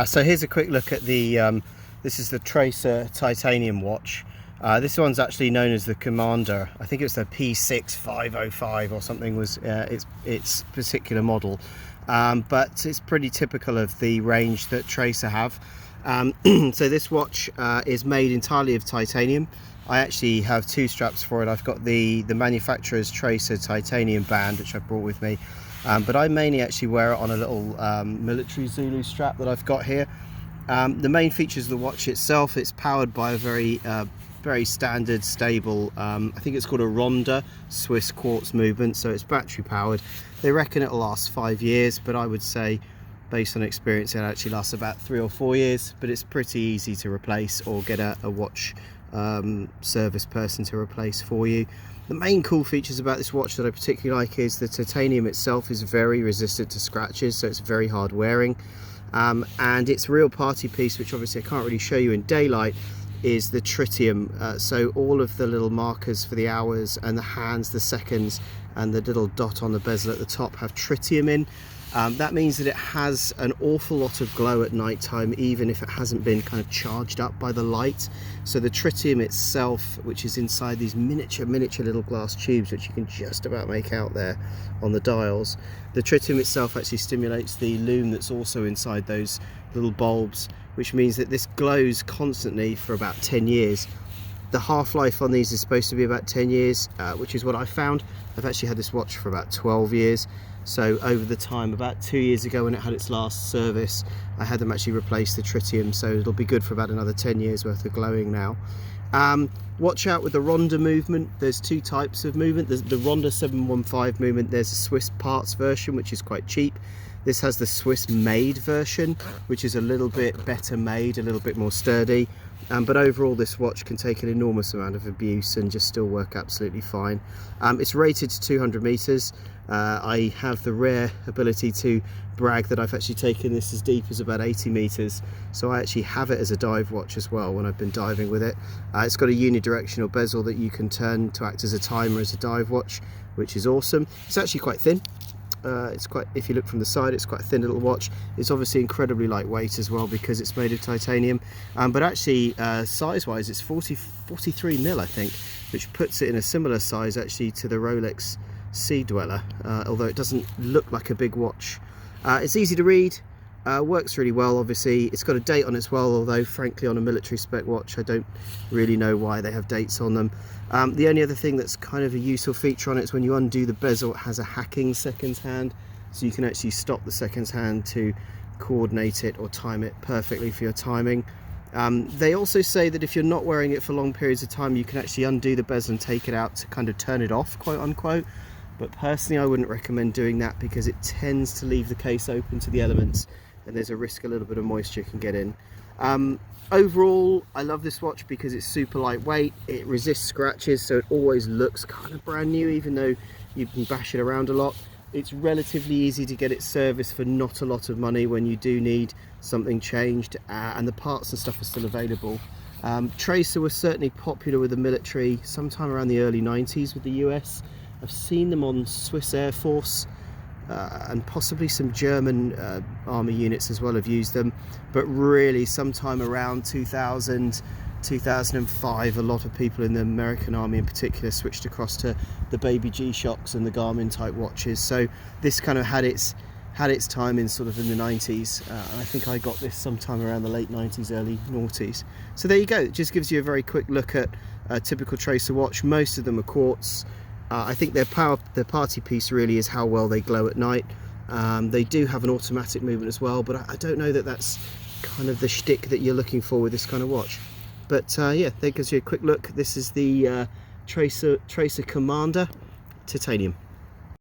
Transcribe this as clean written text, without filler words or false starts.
So here's a quick look at the this is the Tracer titanium watch. This one's actually known as the Commander. I think it's the P6505 or something was its particular model, but it's pretty typical of the range that Tracer have. So this watch is made entirely of titanium. I actually have two straps for it. I've got the manufacturer's Tracer titanium band, which I brought with me, but I mainly actually wear it on a little military Zulu strap that I've got here. The main features of the watch itself, it's powered by a very standard, stable, I think it's called a Ronda Swiss quartz movement, so it's battery powered. They reckon it'll last 5 years, but I would say, based on experience, it actually lasts about 3 or 4 years, but it's pretty easy to replace or get a watch service person to replace for you. The main cool features about this watch that I particularly like is the titanium itself is very resistant to scratches, so it's very hard wearing, and its real party piece, which obviously I can't really show you in daylight, is the tritium. So all of the little markers for the hours and the hands, the seconds, and the little dot on the bezel at the top have tritium in. That means that it has an awful lot of glow at night time, even if it hasn't been kind of charged up by the light. So the tritium itself, which is inside these miniature little glass tubes, which you can just about make out there on the dials, the tritium itself actually stimulates the lume that's also inside those little bulbs, which means that this glows constantly for about 10 years. The half-life on these is supposed to be about 10 years, which is what I found. I've actually had this watch for about 12 years. So over the time, about 2 years ago when it had its last service, I had them actually replace the tritium, so it'll be good for about another 10 years worth of glowing now. Watch out with the Ronda movement. There's two types of movement. There's the Ronda 715 movement. There's a Swiss parts version, which is quite cheap. This has the Swiss made version, which is a little bit better made, a little bit more sturdy. But overall, this watch can take an enormous amount of abuse and just still work absolutely fine. It's rated to 200 meters. I have the rare ability to brag that I've actually taken this as deep as about 80 meters. So I actually have it as a dive watch as well when I've been diving with it. It's got a unidirectional bezel that you can turn to act as a timer as a dive watch, which is awesome. It's actually quite thin. It's quite, if you look from the side, it's quite a thin little watch. It's obviously incredibly lightweight as well because it's made of titanium, but actually size wise it's 43 mil I think, which puts it in a similar size actually to the Rolex Sea Dweller, although it doesn't look like a big watch. It's easy to read, works really well. Obviously it's got a date on it as well, although frankly on a military spec watch I don't really know why they have dates on them. The only other thing that's kind of a useful feature on it is when you undo the bezel, it has a hacking seconds hand, so you can actually stop the seconds hand to coordinate it or time it perfectly for your timing. They also say that if you're not wearing it for long periods of time, you can actually undo the bezel and take it out to kind of turn it off, quote unquote. But personally I wouldn't recommend doing that because it tends to leave the case open to the elements and there's a risk a little bit of moisture can get in. Overall, I love this watch because it's super lightweight, it resists scratches, so it always looks kind of brand new even though you can bash it around a lot. It's relatively easy to get it serviced for not a lot of money when you do need something changed, and the parts and stuff are still available. Tracer was certainly popular with the military sometime around the early 90s with the US. I've seen them on Swiss Air Force, and possibly some German army units as well have used them, but really sometime around 2000, 2005 a lot of people in the American army in particular switched across to the baby G-Shocks and the Garmin type watches. So this kind of had its time in sort of in the 90s. I think I got this sometime around the late 90s, early noughties. So there you go, it just gives you a very quick look at a typical Tracer watch. Most of them are quartz. I think their party piece really is how well they glow at night. They do have an automatic movement as well, but I don't know that that's kind of the shtick that you're looking for with this kind of watch. But yeah, that gives you a quick look. This is the Tracer Commander Titanium.